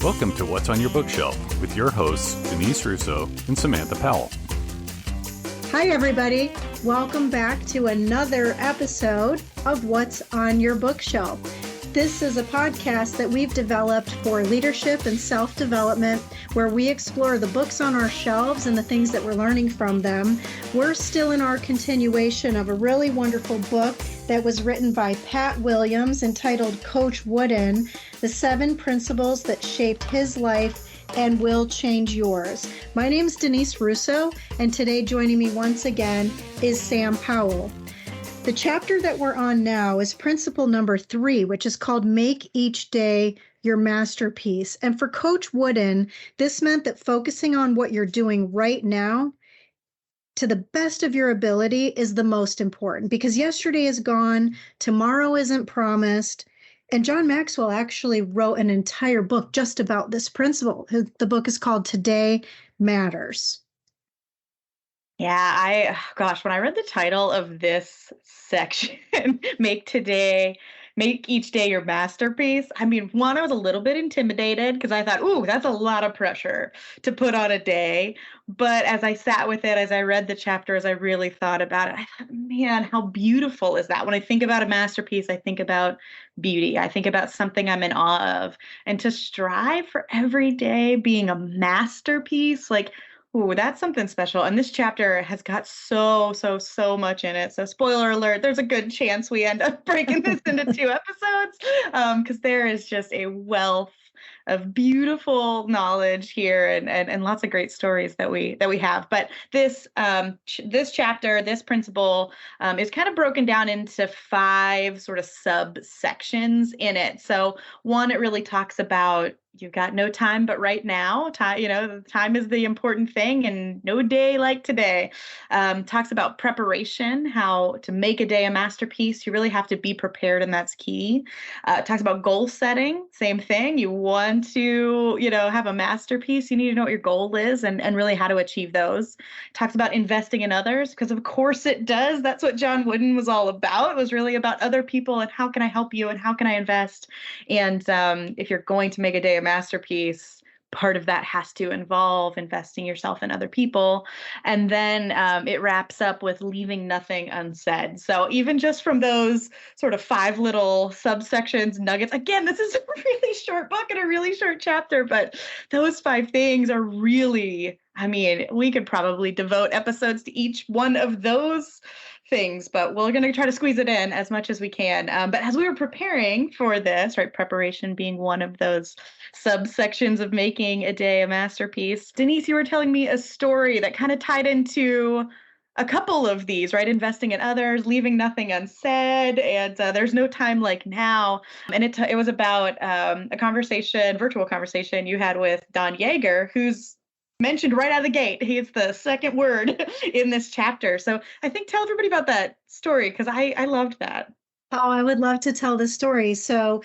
Welcome to What's on Your Bookshelf with your hosts, Denise Russo and Samantha Powell. Hi, everybody. Welcome back to another episode of What's on Your Bookshelf. This is a podcast that we've developed for leadership and self-development, where we explore the books on our shelves and the things that we're learning from them. We're still in our continuation of a really wonderful book that was written by Pat Williams entitled Coach Wooden, The 7 Principles That Shaped His Life and Will Change Yours. My name is Denise Russo, and today joining me once again is Sam Powell. The chapter that we're on now is principle number 3, which is called Make Each Day Your Masterpiece. And for Coach Wooden, this meant that focusing on what you're doing right now to the best of your ability is the most important, because yesterday is gone, tomorrow isn't promised. And John Maxwell actually wrote an entire book just about this principle. The book is called Today Matters. Yeah, when I read the title of this section, make each day your masterpiece. I was a little bit intimidated because I thought, ooh, that's a lot of pressure to put on a day. But as I sat with it, as I read the chapter, as I really thought about it, I thought, man, how beautiful is that? When I think about a masterpiece, I think about beauty. I think about something I'm in awe of. And to strive for every day being a masterpiece, ooh, that's something special. And this chapter has got so much in it. So spoiler alert, there's a good chance we end up breaking this into 2 episodes because there is just a wealth of beautiful knowledge here and lots of great stories that we have. But this chapter, this principle is kind of broken down into 5 sort of subsections in it. So one, it really talks about you've got no time but right now. Time is the important thing, and no day like today. Talks about preparation, how to make a day a masterpiece. You really have to be prepared, and that's key. Talks about goal setting. Same thing. You want to, have a masterpiece. You need to know what your goal is and really how to achieve those. Talks about investing in others, because of course it does. That's what John Wooden was all about. It was really about other people and how can I help you and how can I invest. And if you're going to make a day a masterpiece, part of that has to involve investing yourself in other people. And then it wraps up with leaving nothing unsaid. So even just from those sort of 5 little subsections, nuggets, again, this is a really short book and a really short chapter, but those 5 things are really, we could probably devote episodes to each one of those things, but we're going to try to squeeze it in as much as we can. But as we were preparing for this, right, preparation being one of those subsections of making a day a masterpiece, Denise, you were telling me a story that kind of tied into a couple of these, right? Investing in others, leaving nothing unsaid, and there's no time like now. And it was about a virtual conversation you had with Don Yeager, who's mentioned right out of the gate. He's the second word in this chapter. So I think tell everybody about that story, because I loved that. Oh, I would love to tell the story. So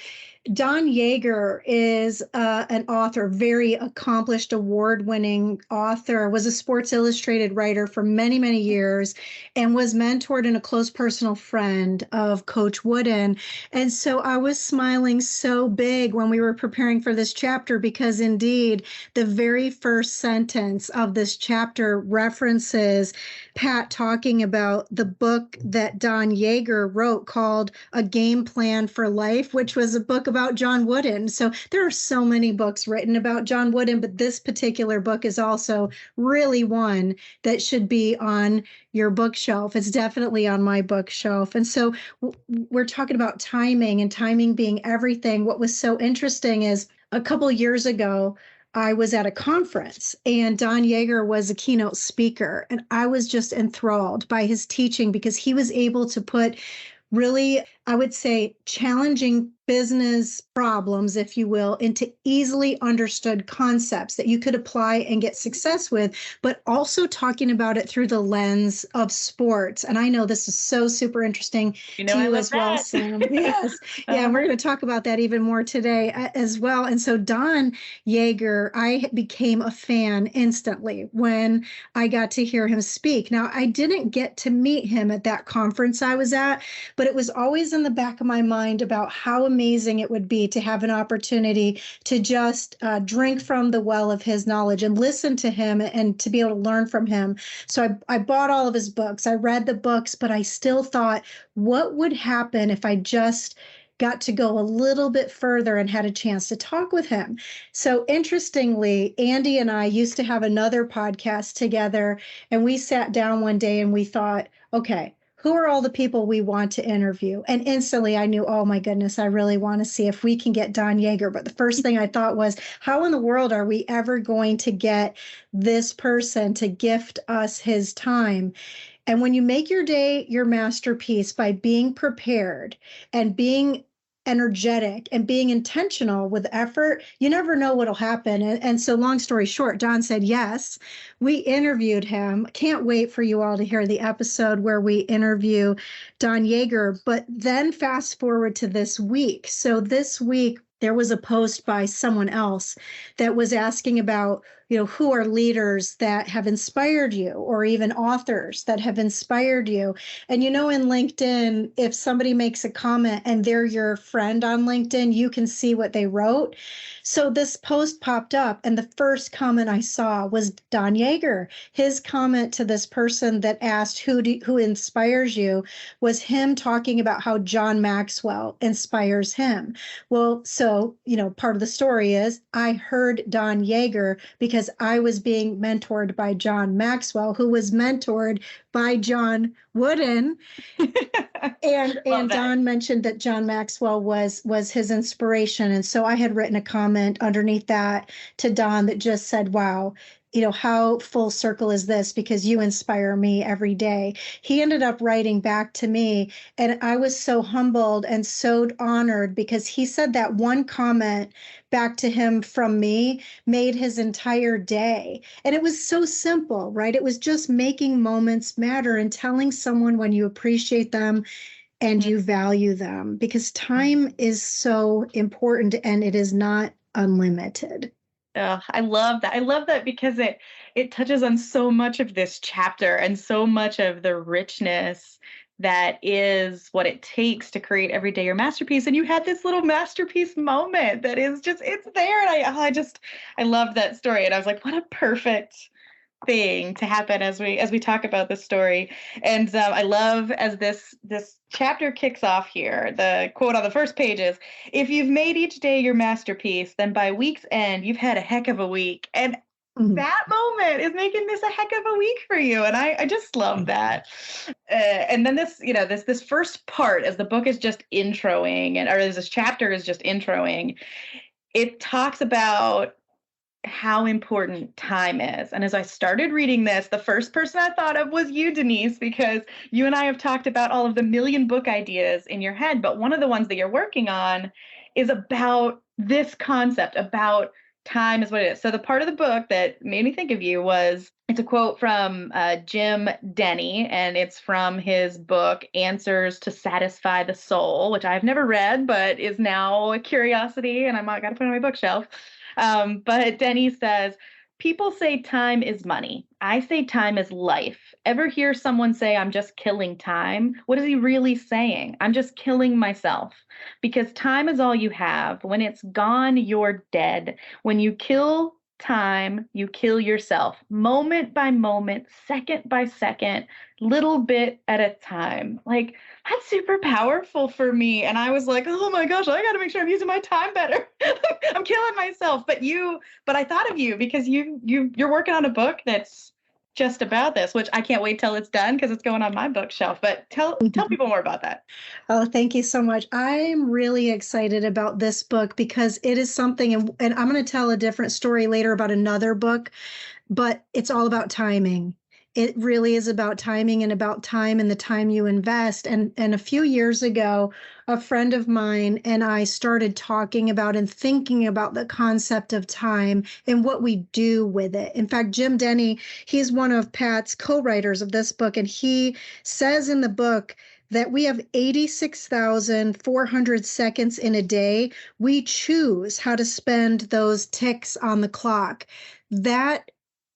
Don Yeager is an author, very accomplished, award-winning author, was a Sports Illustrated writer for many, many years, and was mentored and a close personal friend of Coach Wooden. And so I was smiling so big when we were preparing for this chapter, because indeed, the very first sentence of this chapter references Pat talking about the book that Don Yeager wrote called A Game Plan for Life, which was a book about John Wooden. So there are so many books written about John Wooden, but this particular book is also really one that should be on your bookshelf. It's definitely on my bookshelf. And so we're talking about timing, and timing being everything. What was so interesting is a couple years ago, I was at a conference and Don Yeager was a keynote speaker, and I was just enthralled by his teaching, because he was able to put really, I would say, challenging business problems, if you will, into easily understood concepts that you could apply and get success with, but also talking about it through the lens of sports. And I know this is so super interesting to you as well, Sam. Yes. Yeah, and we're going to talk about that even more today as well. And so Don Yeager, I became a fan instantly when I got to hear him speak. Now, I didn't get to meet him at that conference I was at, but it was always in in the back of my mind about how amazing it would be to have an opportunity to just drink from the well of his knowledge and listen to him and to be able to learn from him. So I bought all of his books. I read the books, but I still thought, what would happen if I just got to go a little bit further and had a chance to talk with him? So interestingly, Andy and I used to have another podcast together, and we sat down one day and we thought, okay, who are all the people we want to interview? And instantly I knew, oh my goodness, I really want to see if we can get Don Yeager. But the first thing I thought was, how in the world are we ever going to get this person to gift us his time? And when you make your day your masterpiece by being prepared and being energetic and being intentional with effort, you never know what'll happen. And so long story short, Don said yes. We interviewed him. Can't wait for you all to hear the episode where we interview Don Yeager. But then fast forward to this week. So this week, there was a post by someone else that was asking about, who are leaders that have inspired you, or even authors that have inspired you. And in LinkedIn, if somebody makes a comment and they're your friend on LinkedIn, you can see what they wrote. So this post popped up, and the first comment I saw was Don Yeager. His comment to this person that asked who inspires you was him talking about how John Maxwell inspires him. Well, so, part of the story is I heard Don Yeager because I was being mentored by John Maxwell, who was mentored by John Wooden. And Don mentioned that John Maxwell was his inspiration. And so I had written a comment underneath that to Don that just said, wow, how full circle is this? Because you inspire me every day. He ended up writing back to me, and I was so humbled and so honored because he said that one comment back to him from me made his entire day. And it was so simple, right? It was just making moments matter and telling someone when you appreciate them and you value them, because time is so important and it is not unlimited. Oh, I love that. I love that because it touches on so much of this chapter and so much of the richness that is what it takes to create every day your masterpiece. And you had this little masterpiece moment that is just, it's there. And I love that story. And I was like, what a perfect thing to happen as we talk about this story. And I love as this chapter kicks off here, the quote on the first page is, if you've made each day your masterpiece, then by week's end, you've had a heck of a week. And that moment is making this a heck of a week for you. And I just love that. And then this first part, as the book is just introing, or as this chapter is just introing, it talks about how important time is. And as I started reading this, the first person I thought of was you, Denise, because you and I have talked about all of the million book ideas in your head. But one of the ones that you're working on is about this concept, about time is what it is. So the part of the book that made me think of you it's a quote from Jim Denny, and it's from his book, Answers to Satisfy the Soul, which I've never read, but is now a curiosity, and I might got to put it on my bookshelf. But Denny says, people say time is money. I say time is life. Ever hear someone say, I'm just killing time? What is he really saying? I'm just killing myself. Because time is all you have. When it's gone, you're dead. When you kill time, you kill yourself. Moment by moment, second by second, little bit at a time. Like, that's super powerful for me. And I was like, oh my gosh, I got to make sure I'm using my time better. I'm killing myself. But I thought of you because you're working on a book that's just about this, which I can't wait till it's done because it's going on my bookshelf. But tell people more about that. Oh, thank you so much. I'm really excited about this book because it is something, and I'm going to tell a different story later about another book, but it's all about timing. It really is about timing and about time and the time you invest. And a few years ago, a friend of mine and I started talking about and thinking about the concept of time and what we do with it. In fact, Jim Denny, he's one of Pat's co-writers of this book, and he says in the book that we have 86,400 seconds in a day. We choose how to spend those ticks on the clock. That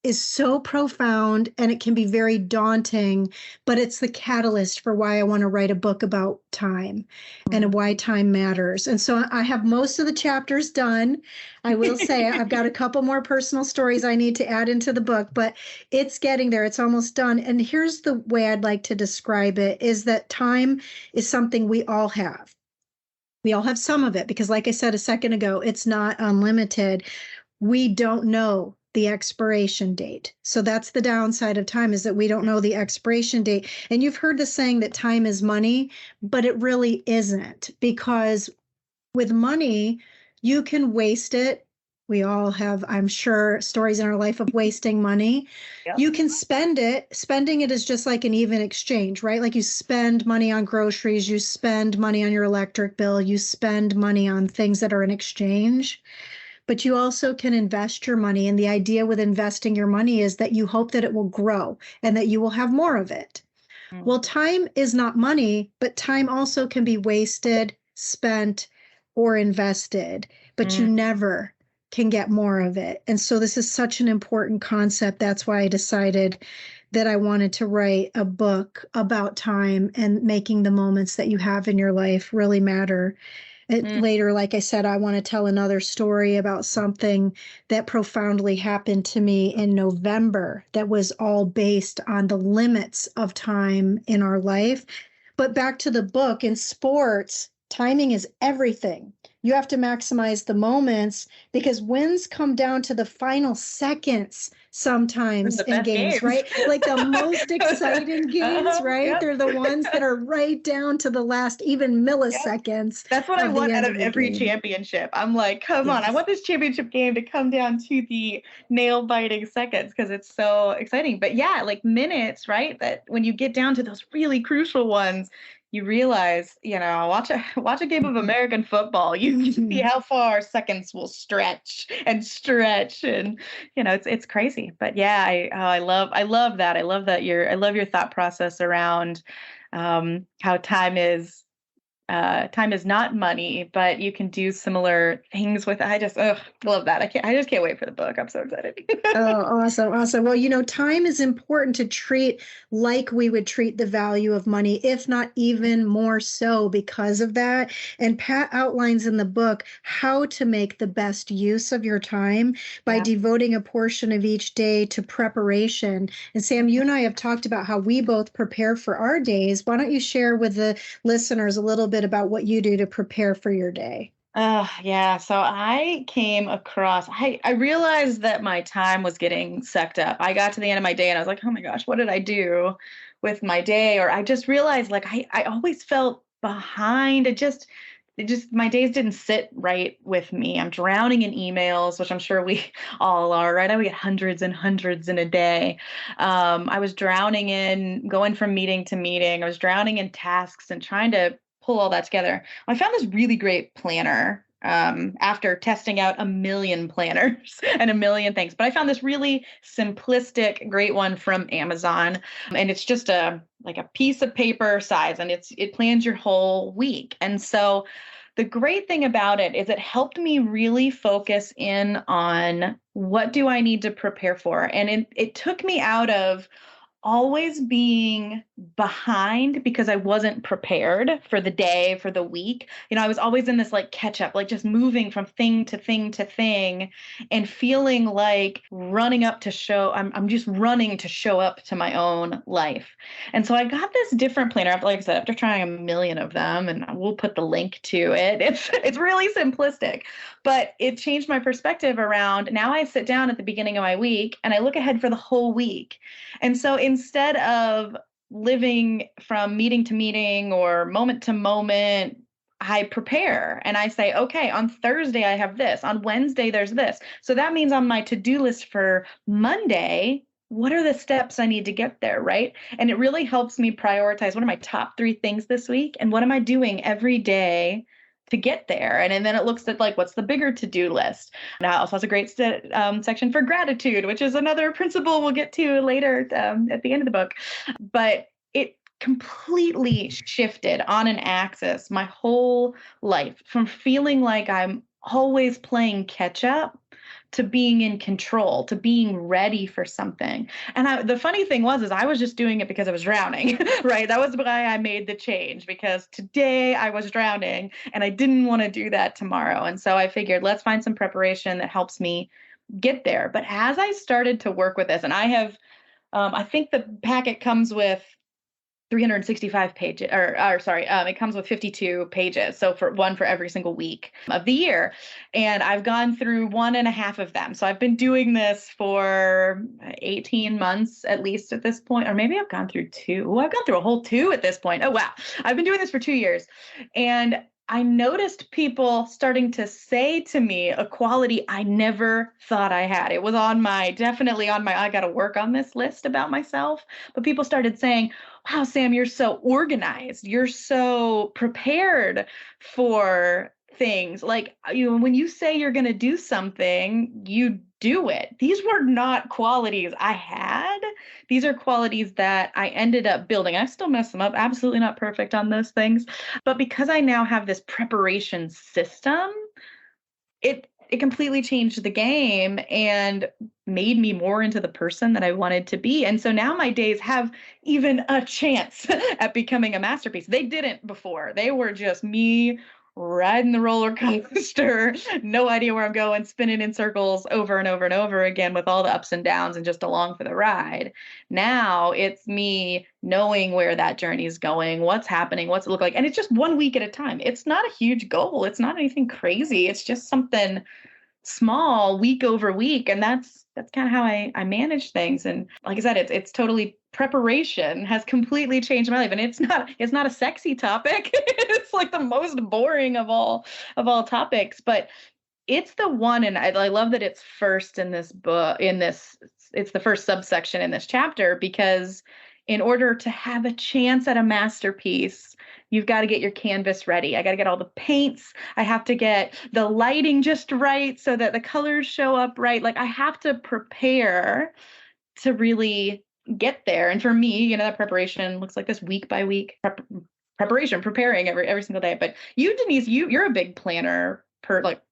is so profound and it can be very daunting, but it's the catalyst for why I want to write a book about time and why time matters. And so I have most of the chapters done. I will say I've got a couple more personal stories I need to add into the book, but it's getting there. It's almost done. And here's the way I'd like to describe it is that time is something we all have. We all have some of it because, like I said a second ago, it's not unlimited. We don't know the expiration date. So that's the downside of time, is that we don't know the expiration date. And you've heard the saying that time is money, but it really isn't, because with money, you can waste it. We all have, I'm sure, stories in our life of wasting money. Yep. You can spend it. Spending it is just like an even exchange, right? Like you spend money on groceries, you spend money on your electric bill, you spend money on things that are in exchange. But you also can invest your money. And the idea with investing your money is that you hope that it will grow and that you will have more of it. Well, time is not money, but time also can be wasted, spent, or invested, but you never can get more of it. And so this is such an important concept. That's why I decided that I wanted to write a book about time and making the moments that you have in your life really matter. Later, like I said, I want to tell another story about something that profoundly happened to me in November that was all based on the limits of time in our life. But back to the book, in sports, timing is everything. You have to maximize the moments because wins come down to the final seconds sometimes in games, right? Like the most exciting games, right? Yep. They're the ones that are right down to the last even milliseconds. Yep. That's what I want out of every championship. I'm like, come on, I want this championship game to come down to the nail-biting seconds because it's so exciting. But yeah, like minutes, right? That when you get down to those really crucial ones, you realize, watch a game of American football. You see how far seconds will stretch, and it's crazy. But yeah, I love that. I love your thought process around how time is not money, but you can do similar things with it. I just love that. I just can't wait for the book. I'm so excited. Oh, awesome. Well, time is important to treat like we would treat the value of money, if not even more so because of that. And Pat outlines in the book how to make the best use of your time by devoting a portion of each day to preparation. And Sam, you and I have talked about how we both prepare for our days. Why don't you share with the listeners a little bit about what you do to prepare for your day? Yeah. So I came across, I realized that my time was getting sucked up. I got to the end of my day and I was like, oh my gosh, what did I do with my day? Or I just realized like I always felt behind. My days didn't sit right with me. I'm drowning in emails, which I'm sure we all are, right? We get hundreds and hundreds in a day. I was drowning in going from meeting to meeting. I was drowning in tasks and trying to pull all that together. I found this really great planner after testing out a million planners and a million things. But I found this really simplistic, great one from Amazon. And it's just a piece of paper size, and it plans your whole week. And so the great thing about it is it helped me really focus in on what do I need to prepare for. And it took me out of always being behind because I wasn't prepared for the day, for the week. I was always in this catch up, just moving from thing to thing to thing and feeling like running up to show, I'm just running to show up to my own life. And so I got this different planner, like I said, after trying a million of them, and we'll put the link to it. It's really simplistic, but it changed my perspective around. Now I sit down at the beginning of my week and I look ahead for the whole week. And so instead of living from meeting to meeting or moment to moment, I prepare and I say, okay, on Thursday I have this, on Wednesday there's this. So that means on my to-do list for Monday, what are the steps I need to get there, right? And it really helps me prioritize what are my top 3 things this week and what am I doing every day to get there. And then it looks at what's the bigger to-do list. Now it also has a great section for gratitude, which is another principle we'll get to later at the end of the book. But it completely shifted on an axis my whole life from feeling like I'm always playing catch up to being in control, to being ready for something. And the funny thing was, is I was just doing it because I was drowning, right? That was why I made the change, because today I was drowning and I didn't want to do that tomorrow. And so I figured, let's find some preparation that helps me get there. But as I started to work with this, and I think the packet comes with 365 pages, it comes with 52 pages. So for one for every single week of the year. And I've gone through 1.5 of them. So I've been doing this for 18 months at least at this point, or maybe I've gone through 2. I've gone through a whole 2 at this point. Oh, wow. I've been doing this for 2 years. And I noticed people starting to say to me a quality I never thought I had. It was definitely on my, I got to work on this list about myself. But people started saying, wow, Sam, you're so organized. You're so prepared for things. Like, when you say you're going to do something, you do it. These were not qualities I had. These are qualities that I ended up building. I still mess them up. Absolutely not perfect on those things. But because I now have this preparation system, it completely changed the game and made me more into the person that I wanted to be. And so now my days have even a chance at becoming a masterpiece. They didn't before. They were just me riding the roller coaster, no idea where I'm going, spinning in circles over and over and over again with all the ups and downs and just along for the ride. Now it's me knowing where that journey is going, what's happening, what's it look like. And it's just 1 week at a time. It's not a huge goal. It's not anything crazy. It's just something small, week over week. And that's kind of how I manage things. And like I said, it's totally, preparation has completely changed my life. And it's not a sexy topic. It's like the most boring of all topics, but it's the one. And I love that it's first in this book, it's the first subsection in this chapter, because in order to have a chance at a masterpiece, you've got to get your canvas ready. I got to get all the paints. I have to get the lighting just right so that the colors show up right. Like, I have to prepare to really get there. And for me, that preparation looks like this week by week preparing every single day. But you, Denise, you're a big planner,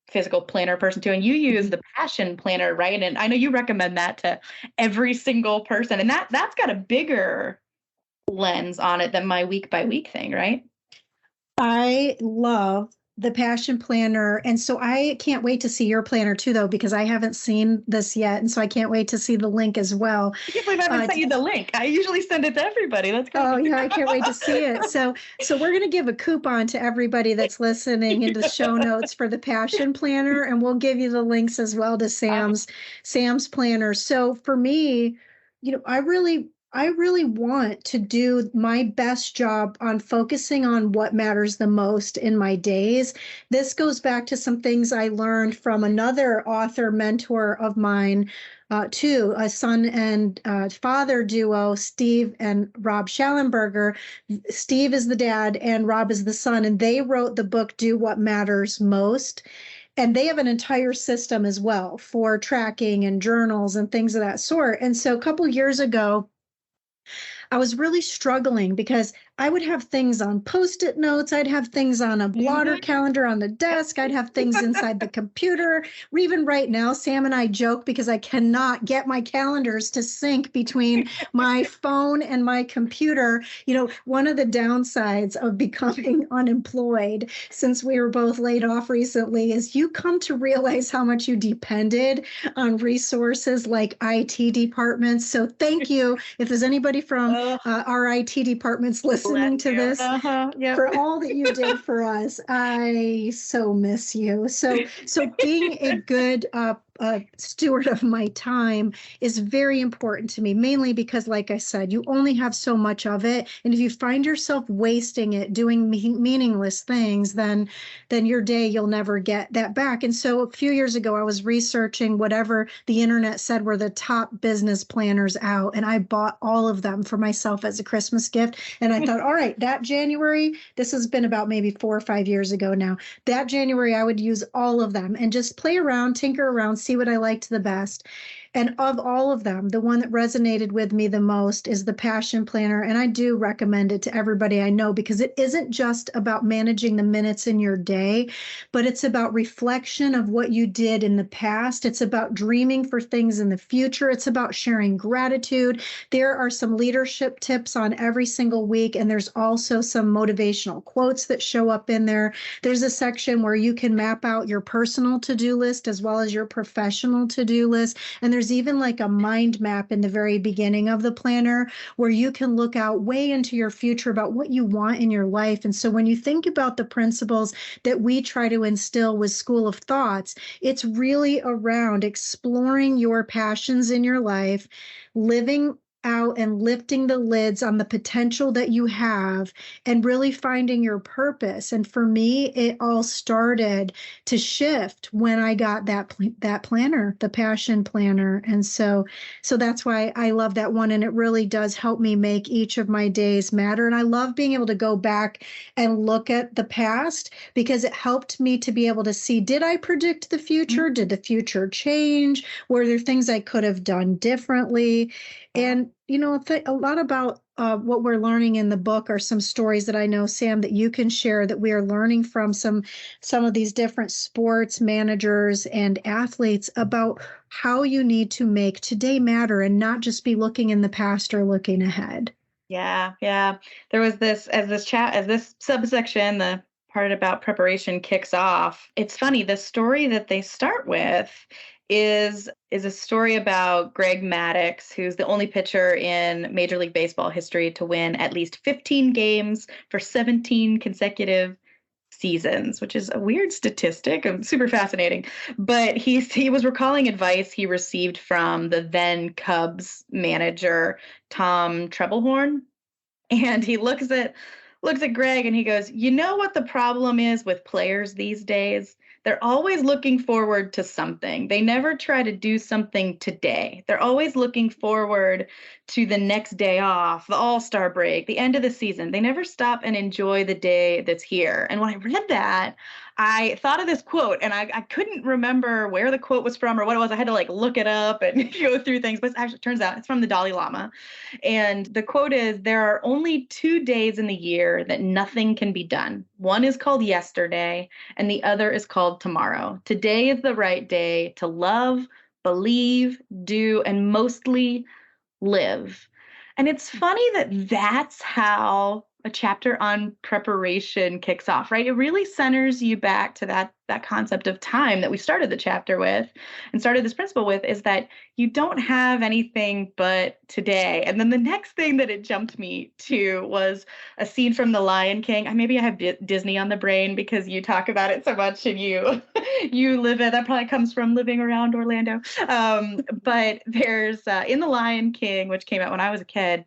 physical planner person too, and you use the passion planner, right? And I know you recommend that to every single person, and that's got a bigger lens on it than my week by week thing, right? I love the passion planner. And so I can't wait to see your planner too, though, because I haven't seen this yet. And so I can't wait to see the link as well. I can't believe I haven't sent you the link. I usually send it to everybody. That's great. Oh, yeah, I can't wait to see it. So we're going to give a coupon to everybody that's listening in the show notes for the passion planner. And we'll give you the links as well to Sam's planner. So for me, I really want to do my best job on focusing on what matters the most in my days. This goes back to some things I learned from another author mentor of mine, too, a son and father duo, Steve and Rob Schallenberger. Steve is the dad and Rob is the son, and they wrote the book, Do What Matters Most. And they have an entire system as well for tracking and journals and things of that sort. And so a couple years ago, I was really struggling because I would have things on Post-it notes. I'd have things on a blotter calendar on the desk. I'd have things inside the computer. Even right now, Sam and I joke because I cannot get my calendars to sync between my phone and my computer. One of the downsides of becoming unemployed, since we were both laid off recently, is you come to realize how much you depended on resources like IT departments. So thank you. If there's anybody from our IT departments listening to this, for all that you did for us, I so miss you. So being a good steward of my time is very important to me, mainly because, like I said, you only have so much of it. And if you find yourself wasting it doing meaningless things, then your day, you'll never get that back. And so a few years ago, I was researching whatever the internet said were the top business planners out. And I bought all of them for myself as a Christmas gift. And I thought, all right, that January, this has been about maybe 4 or 5 years ago now, that January, I would use all of them and just play around, tinker around, see what I liked the best. And of all of them, the one that resonated with me the most is the Passion Planner. And I do recommend it to everybody I know because it isn't just about managing the minutes in your day, but it's about reflection of what you did in the past. It's about dreaming for things in the future. It's about sharing gratitude. There are some leadership tips on every single week, and there's also some motivational quotes that show up in there. There's a section where you can map out your personal to-do list as well as your professional to-do list. And there's even like a mind map in the very beginning of the planner where you can look out way into your future about what you want in your life. And so when you think about the principles that we try to instill with School of Thoughts, it's really around exploring your passions in your life, living out and lifting the lids on the potential that you have and really finding your purpose. And for me, it all started to shift when I got that planner, the Passion Planner. And so that's why I love that one. And it really does help me make each of my days matter. And I love being able to go back and look at the past because it helped me to be able to see, did I predict the future? Did the future change? Were there things I could have done differently? And, a lot about what we're learning in the book are some stories that I know, Sam, that you can share that we are learning from some of these different sports managers and athletes about how you need to make today matter and not just be looking in the past or looking ahead. Yeah. There was this subsection, the part about preparation kicks off. It's funny, the story that they start with is a story about Greg Maddux, who's the only pitcher in Major League Baseball history to win at least 15 games for 17 consecutive seasons, which is a weird statistic. Super fascinating. But he was recalling advice he received from the then Cubs manager, Tom Trebelhorn. And he looks at Greg and he goes, you know what the problem is with players these days? They're always looking forward to something. They never try to do something today. They're always looking forward to the next day off, the All-Star break, the end of the season. They never stop and enjoy the day that's here. And when I read that, I thought of this quote, and I couldn't remember where the quote was from or what it was. I had to look it up and go through things, but it turns out it's from the Dalai Lama. And the quote is, there are only 2 days in the year that nothing can be done. One is called yesterday, and the other is called tomorrow. Today is the right day to love, believe, do, and mostly live. And it's funny that that's how a chapter on preparation kicks off, right? It really centers you back to that concept of time that we started the chapter with and started this principle with, is that you don't have anything but today. And then the next thing that it jumped me to was a scene from The Lion King. Maybe I have Disney on the brain because you talk about it so much and you live it. That probably comes from living around Orlando. But there's in The Lion King, which came out when I was a kid,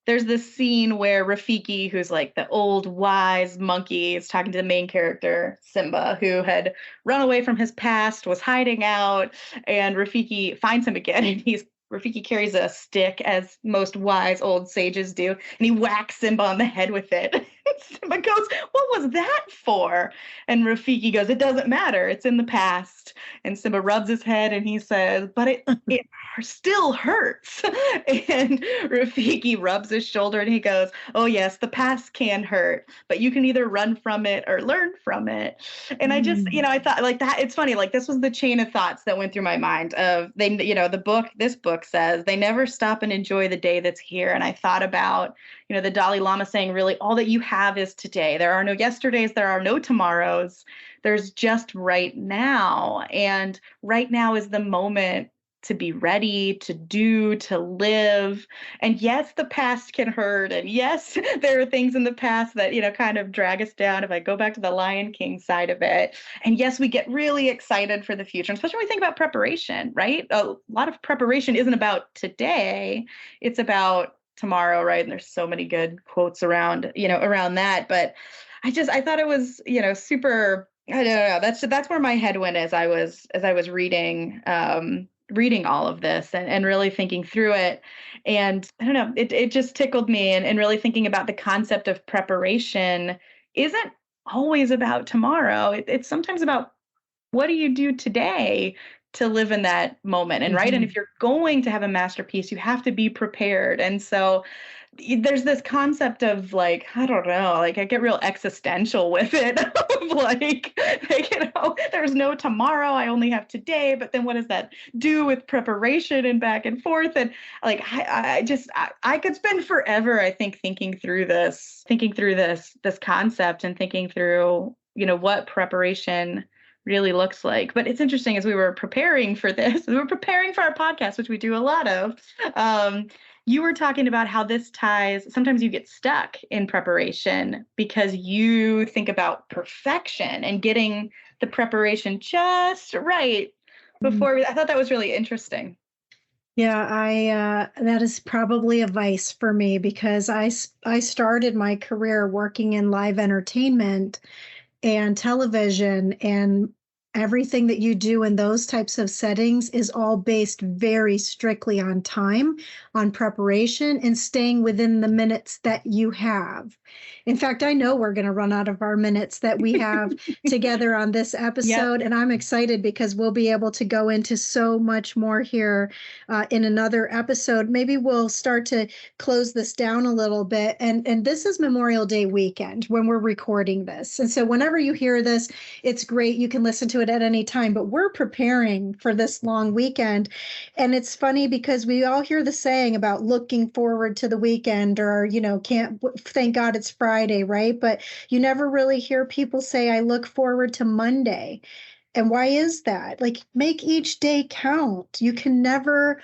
there's this scene where Rafiki, who's like the old wise monkey, is talking to the main character, Simba, who had run away from his past, was hiding out, and Rafiki finds him again. And Rafiki carries a stick, as most wise old sages do, and he whacks Simba on the head with it. Simba goes, what was that for? And Rafiki goes, it doesn't matter. It's in the past. And Simba rubs his head and he says, but it still hurts. And Rafiki rubs his shoulder and he goes, oh yes, the past can hurt, but you can either run from it or learn from it. And I just, I thought that, it's funny, this was the chain of thoughts that went through my mind of this book says they never stop and enjoy the day that's here. And I thought about, the Dalai Lama saying, really, all that you have is today. There are no yesterdays. There are no tomorrows. There's just right now. And right now is the moment to be ready, to do, to live. And yes, the past can hurt. And yes, there are things in the past that, kind of drag us down if I go back to the Lion King side of it. And yes, we get really excited for the future, especially when we think about preparation, right? A lot of preparation isn't about today. It's about tomorrow, right? And there's so many good quotes around that. But I thought it was, super, I don't know. That's where my head went as I was reading all of this and really thinking through it. And I don't know, it just tickled me, and really thinking about the concept of preparation isn't always about tomorrow. It's sometimes about, what do you do today to live in that moment. And right. And if you're going to have a masterpiece, you have to be prepared. And so there's this concept of like, I don't know, like I get real existential with it. like, there's no tomorrow. I only have today. But then what does that do with preparation and back and forth? And like, I could spend forever, I think, thinking through this concept and thinking through, what preparation really looks like. But it's interesting, as we were preparing for this, we were preparing for our podcast, which we do a lot of, you were talking about how this ties, sometimes you get stuck in preparation because you think about perfection and getting the preparation just right before. I thought that was really interesting. Yeah, that is probably a vice for me, because I started my career working in live entertainment and television, and everything that you do in those types of settings is all based very strictly on time, on preparation, and staying within the minutes that you have. In fact, I know we're going to run out of our minutes that we have together on this episode, and I'm excited because we'll be able to go into so much more here in another episode. Maybe we'll start to close this down a little bit. And this is Memorial Day weekend when we're recording this. And so whenever you hear this, it's great. You can listen to it at any time, but we're preparing for this long weekend. And it's funny because we all hear the saying about looking forward to the weekend, or, thank God it's Friday, right? But you never really hear people say, I look forward to Monday. And why is that? Like, make each day count. You can never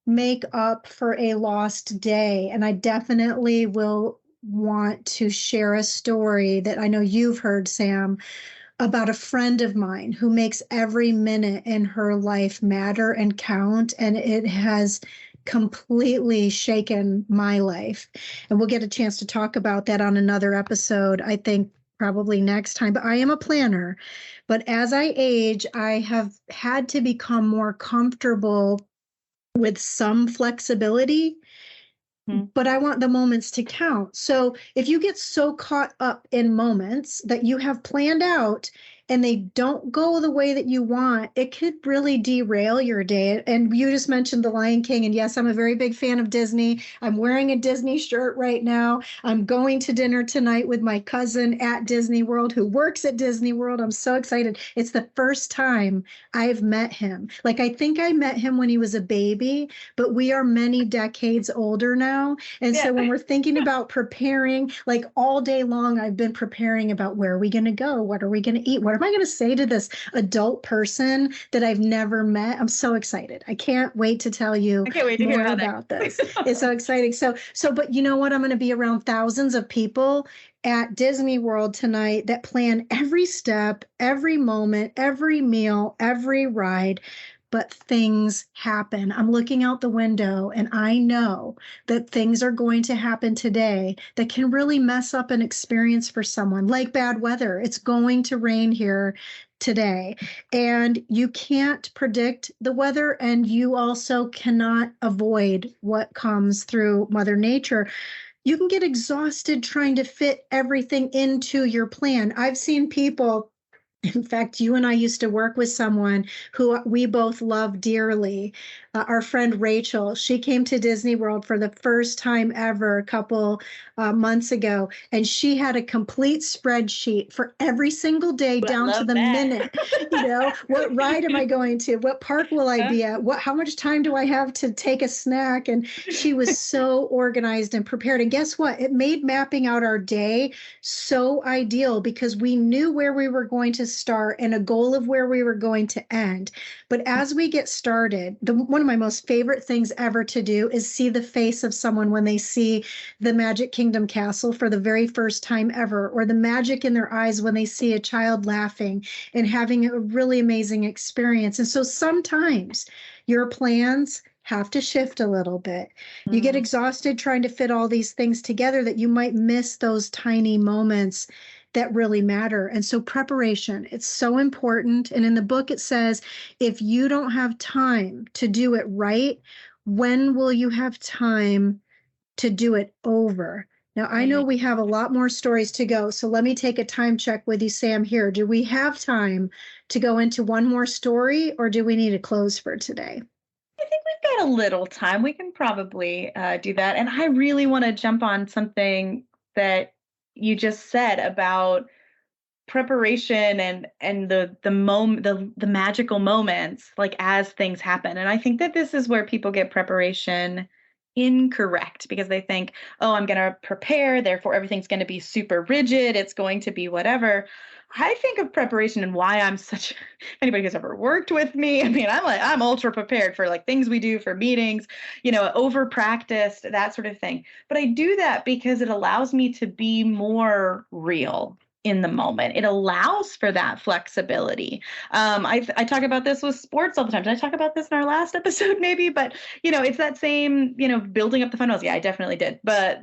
make up for a lost day. And I definitely will want to share a story that I know you've heard, Sam, about a friend of mine who makes every minute in her life matter and count. And it has completely shaken my life. And we'll get a chance to talk about that on another episode, I think probably next time. But I am a planner. But as I age, I have had to become more comfortable with some flexibility. But I want the moments to count. So if you get so caught up in moments that you have planned out and they don't go the way that you want, it could really derail your day. And you just mentioned The Lion King. And yes, I'm a very big fan of Disney. I'm wearing a Disney shirt right now. I'm going to dinner tonight with my cousin at Disney World who works at Disney World. I'm so excited. It's the first time I've met him. Like, I think I met him when he was a baby, but we are many decades older now. And so when we're thinking about preparing, like all day long, I've been preparing about where are we going to go? What are we going to eat? What am I going to say to this adult person that I've never met? I'm so excited. I can't wait to tell you more about this. It's so exciting. But you know what? I'm going to be around thousands of people at Disney World tonight that plan every step, every moment, every meal, every ride. But things happen. I'm looking out the window and I know that things are going to happen today that can really mess up an experience for someone, like bad weather. It's going to rain here today, and you can't predict the weather, and you also cannot avoid what comes through Mother Nature. You can get exhausted trying to fit everything into your plan. I've seen people. In fact, you and I used to work with someone who we both love dearly. Our friend Rachel, she came to Disney World for the first time ever a couple months ago, and she had a complete spreadsheet for every single day down to the minute. What ride am I going to? What park will I be at? How much time do I have to take a snack? And she was so organized and prepared. And guess what? It made mapping out our day so ideal because we knew where we were going to start and a goal of where we were going to end. But as we get started, one of my most favorite things ever to do is see the face of someone when they see the Magic Kingdom castle for the very first time ever, or the magic in their eyes when they see a child laughing and having a really amazing experience. And so sometimes your plans have to shift a little bit. You get exhausted trying to fit all these things together that you might miss those tiny moments that really matter. And so preparation, it's so important. And in the book, it says, if you don't have time to do it right, when will you have time to do it over? Now, I know we have a lot more stories to go, so let me take a time check with you, Sam, here. Do we have time to go into one more story, or do we need to close for today? I think we've got a little time. We can probably do that. And I really want to jump on something that you just said about preparation and the moment, the magical moments, like as things happen. And I think that this is where people get preparation incorrect, because they think, oh, I'm going to prepare, therefore everything's going to be super rigid, it's going to be whatever. I think of preparation and why I'm such, anybody who's ever worked with me, I mean, I'm ultra prepared for like things we do for meetings, over practiced, that sort of thing. But I do that because it allows me to be more real in the moment. It allows for that flexibility. I talk about this with sports all the time. Did I talk about this in our last episode maybe? But, it's that same, building up the fundamentals. Yeah, I definitely did. But,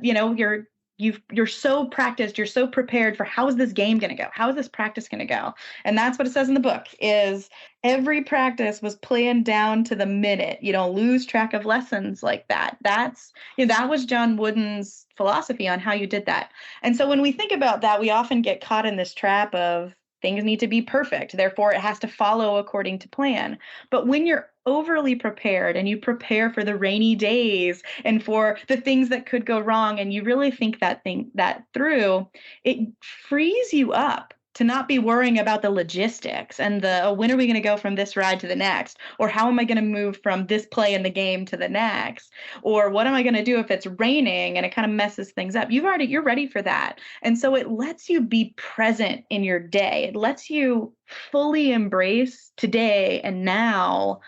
you're so practiced, you're so prepared for how is this game going to go? How is this practice going to go? And that's what it says in the book is every practice was planned down to the minute. You don't lose track of lessons like that. That's, that was John Wooden's philosophy on how you did that. And so when we think about that, we often get caught in this trap of things need to be perfect. Therefore, it has to follow according to plan. But when you're overly prepared and you prepare for the rainy days and for the things that could go wrong, and you really think that through, it frees you up to not be worrying about the logistics and when are we going to go from this ride to the next? Or how am I going to move from this play in the game to the next? Or what am I going to do if it's raining and it kind of messes things up? You're ready for that. And so it lets you be present in your day. It lets you fully embrace today and now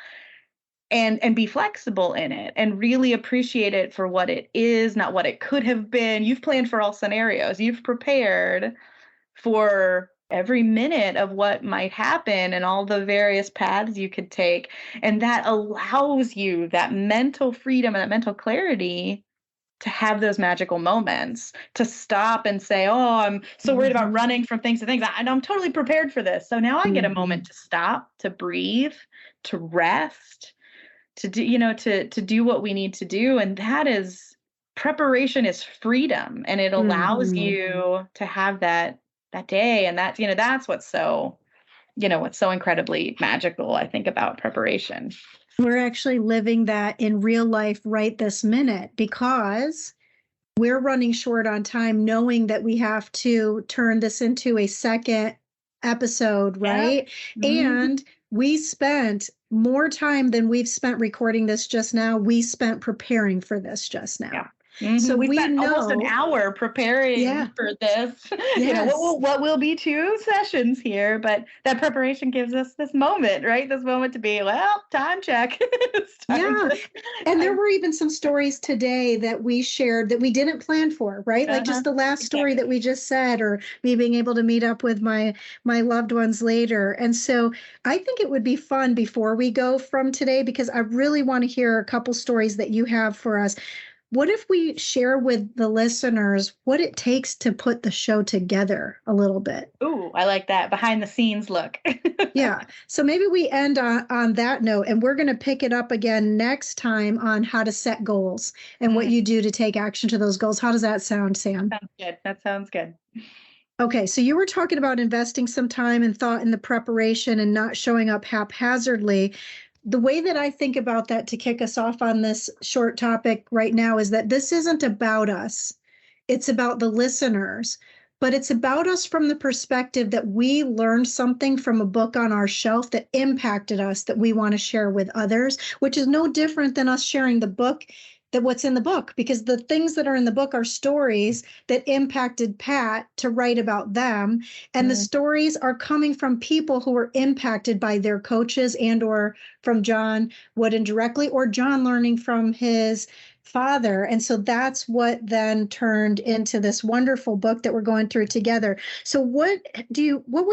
and be flexible in it and really appreciate it for what it is, not what it could have been. You've planned for all scenarios. You've prepared for every minute of what might happen and all the various paths you could take. And that allows you that mental freedom and that mental clarity to have those magical moments, to stop and say, oh, I'm so worried about running from things to things. I'm totally prepared for this. So now I get a moment to stop, to breathe, to rest, to do, to do what we need to do. And that is, preparation is freedom, and it allows you to have that day. And that's what's so incredibly magical, I think, about preparation. We're actually living that in real life right this minute, because we're running short on time, knowing that we have to turn this into a second episode, right? Yep. And we spent more time than we've spent recording this just now. We spent preparing for this just now. Yeah. Mm-hmm. So we spent almost an hour preparing for this. Yes. What will be 2 sessions here, but that preparation gives us this moment, right? This moment to be, well, time check. And there were even some stories today that we shared that we didn't plan for, right? Like just the last story that we just said, or me being able to meet up with my loved ones later. And so I think it would be fun before we go from today, because I really want to hear a couple stories that you have for us. What if we share with the listeners what it takes to put the show together a little bit? Ooh, I like that. Behind the scenes look. Yeah. So maybe we end on that note, and we're going to pick it up again next time on how to set goals and what you do to take action to those goals. How does that sound, Sam? Sounds good. That sounds good. Okay. So you were talking about investing some time and thought in the preparation and not showing up haphazardly. The way that I think about that to kick us off on this short topic right now is that this isn't about us. It's about the listeners, but it's about us from the perspective that we learned something from a book on our shelf that impacted us that we want to share with others, which is no different than us sharing the book, that what's in the book, because the things that are in the book are stories that impacted Pat to write about them. And the stories are coming from people who were impacted by their coaches and or from John Wooden directly, or John learning from his father. And so that's what then turned into this wonderful book that we're going through together. So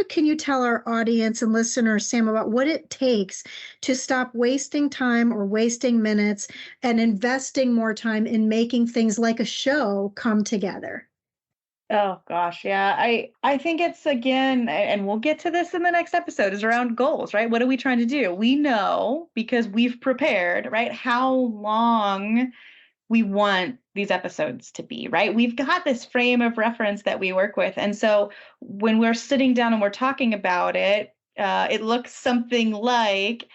can you tell our audience and listeners, Sam, about what it takes to stop wasting time or wasting minutes and investing more time in making things like a show come together? Oh gosh, yeah. I think it's, again, and we'll get to this in the next episode, is around goals, right? What are we trying to do? We know, because we've prepared, right, how long we want these episodes to be, right? We've got this frame of reference that we work with. And so when we're sitting down and we're talking about it, it looks something like,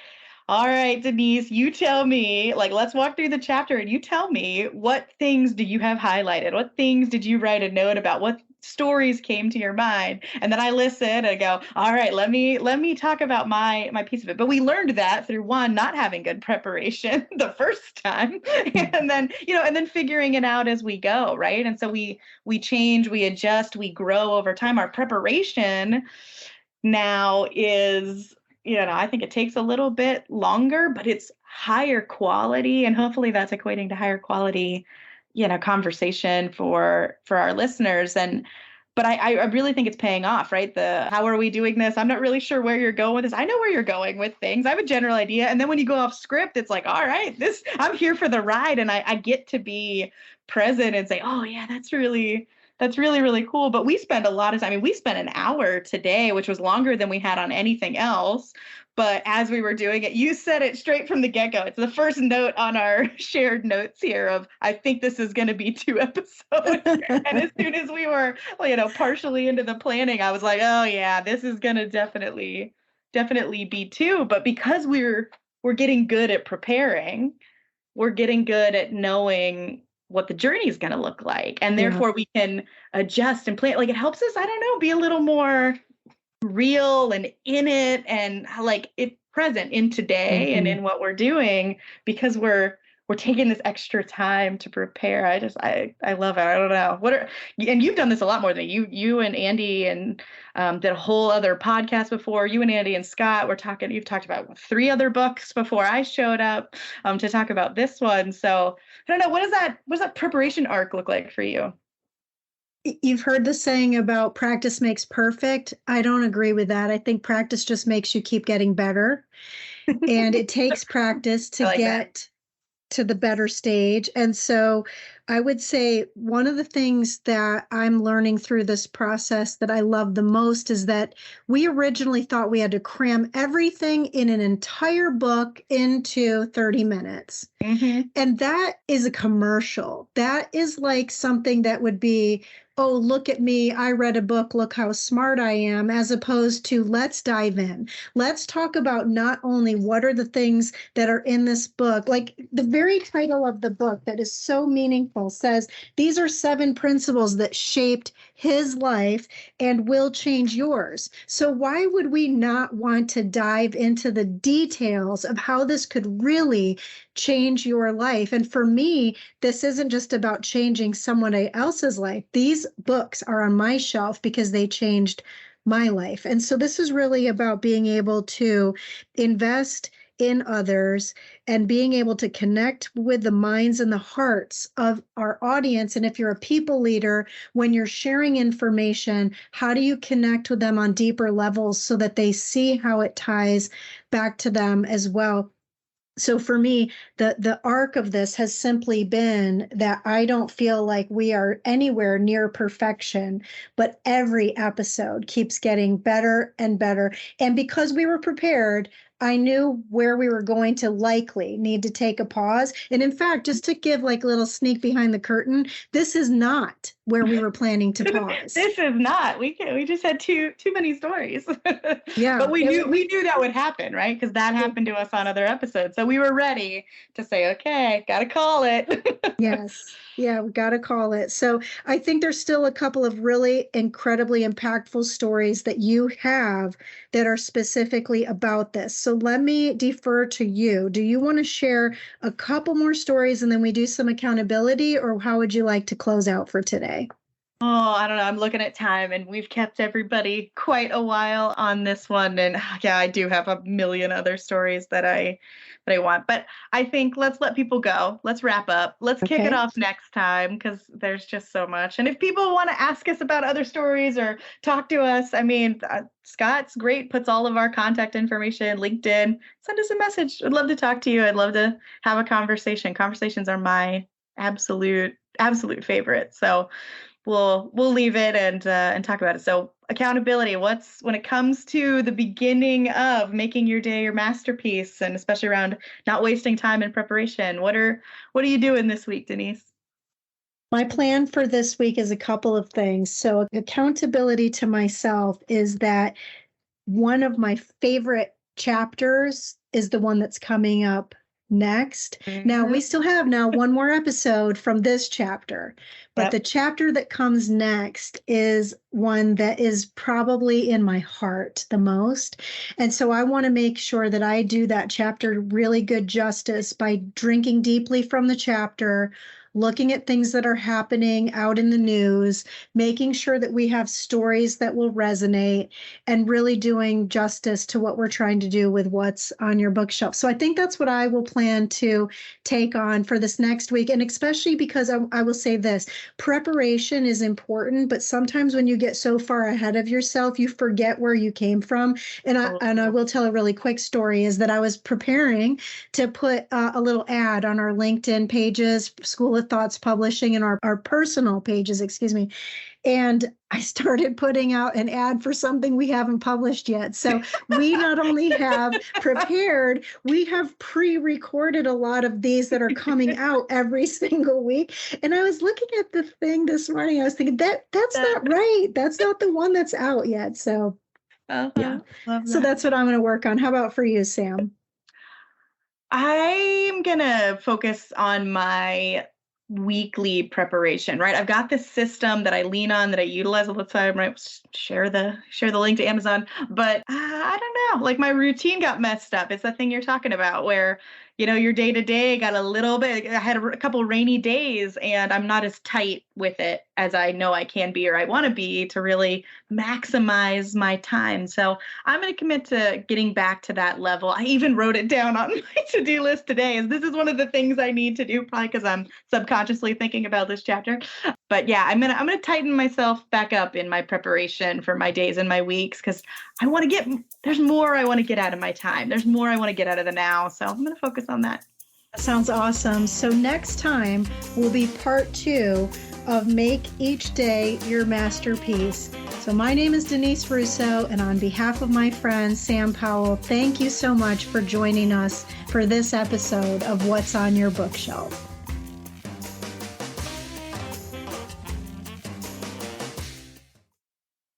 all right, Denise, you tell me, like, let's walk through the chapter and you tell me, what things do you have highlighted? What things did you write a note about? What stories came to your mind? And then I listen and go, all right, let me talk about my piece of it. But we learned that through one, not having good preparation the first time, and then, and then figuring it out as we go, right? And so we change, we adjust, we grow over time. Our preparation now is, I think it takes a little bit longer, but it's higher quality, and hopefully that's equating to higher quality, conversation for our listeners. But I really think it's paying off, right? How are we doing this? I'm not really sure where you're going with this. I know where you're going with things. I have a general idea. And then when you go off script, it's like, all right, I'm here for the ride. And I get to be present and say, oh yeah, that's really, really cool. But we spend a lot of time. I mean, we spent an hour today, which was longer than we had on anything else. But as we were doing it, you said it straight from the get-go. It's the first note on our shared notes here of, I think this is going to be 2 episodes. And as soon as we were, partially into the planning, I was like, oh yeah, this is going to definitely be 2. But because we're getting good at preparing, we're getting good at knowing what the journey is going to look like. And therefore we can adjust and plan. Like, it helps us, I don't know, be a little more real and in it, and like it present in today and in what we're doing, because we're taking this extra time to prepare. I love it. I don't know and you've done this a lot more than you and Andy, and did a whole other podcast before. You and Andy and Scott you've talked about 3 other books before I showed up to talk about this one. So I don't know, what does that preparation arc look like for you? You've heard the saying about practice makes perfect. I don't agree with that. I think practice just makes you keep getting better. And it takes practice to get to the better stage. And so I would say one of the things that I'm learning through this process that I love the most is that we originally thought we had to cram everything in an entire book into 30 minutes. And that is a commercial. That is like something that would be, oh, look at me, I read a book, look how smart I am, as opposed to let's dive in. Let's talk about not only what are the things that are in this book, like the very title of the book that is so meaningful says, these are 7 principles that shaped his life and will change yours. So why would we not want to dive into the details of how this could really change your life? And for me, this isn't just about changing someone else's life. These books are on my shelf because they changed my life. And so this is really about being able to invest in others and being able to connect with the minds and the hearts of our audience. And if you're a people leader, when you're sharing information, how do you connect with them on deeper levels so that they see how it ties back to them as well? So for me, the arc of this has simply been that I don't feel like we are anywhere near perfection, but every episode keeps getting better and better. And because we were prepared, I knew where we were going to likely need to take a pause. And in fact, just to give like a little sneak behind the curtain, this is not where we were planning to pause. This is not. We just had too many stories. Yeah. But we knew that would happen, right? Because that happened to us on other episodes. So we were ready to say, okay, gotta call it. Yes. Yeah, we got to call it. So I think there's still a couple of really incredibly impactful stories that you have that are specifically about this. So let me defer to you. Do you want to share a couple more stories and then we do some accountability, or how would you like to close out for today? Oh, I don't know. I'm looking at time, and we've kept everybody quite a while on this one. And yeah, I do have a million other stories that I want. But I think let's let people go. Let's wrap up. Let's kick it off next time, because there's just so much. And if people want to ask us about other stories or talk to us, I mean, Scott's great, puts all of our contact information, LinkedIn. Send us a message. I'd love to talk to you. I'd love to have a conversation. Conversations are my absolute favorite. So we'll leave it and talk about it. So accountability, when it comes to the beginning of making your day your masterpiece, and especially around not wasting time in preparation, what are you doing this week, Denise? My plan for this week is a couple of things. So accountability to myself is that one of my favorite chapters is the one that's coming up next. Now, we still have one more episode from this chapter, but the chapter that comes next is one that is probably in my heart the most. And so I want to make sure that I do that chapter really good justice by drinking deeply from the chapter, looking at things that are happening out in the news, making sure that we have stories that will resonate, and really doing justice to what we're trying to do with what's on your bookshelf. So I think that's what I will plan to take on for this next week. And especially because I will say this, preparation is important, but sometimes when you get so far ahead of yourself, you forget where you came from. And I will tell a really quick story is that I was preparing to put a little ad on our LinkedIn pages, School of Thoughts Publishing, and our personal pages, and I started putting out an ad for something we haven't published yet. So we not only have prepared, we have pre-recorded a lot of these that are coming out every single week. And I was looking at the thing this morning. I was thinking that's not right. That's not the one that's out yet. So yeah. So that's what I'm going to work on. How about for you, Sam? I'm going to focus on my weekly preparation, right? I've got this system that I lean on, that I utilize all the time, right? Share the link to Amazon, but I don't know, like my routine got messed up. It's the thing you're talking about where, your day to day got a little bit, I had a couple rainy days and I'm not as tight with it as I know I can be or I want to be to really maximize my time. So I'm going to commit to getting back to that level. I even wrote it down on my to-do list today. This is one of the things I need to do, probably because I'm subconsciously thinking about this chapter. But yeah, I'm gonna tighten myself back up in my preparation for my days and my weeks, because there's more I want to get out of my time. There's more I want to get out of the now. So I'm going to focus on that. That sounds awesome. So next time will be part 2 of Make Each Day Your Masterpiece. So my name is Denise Russo, and on behalf of my friend Sam Powell, thank you so much for joining us for this episode of What's on Your Bookshelf.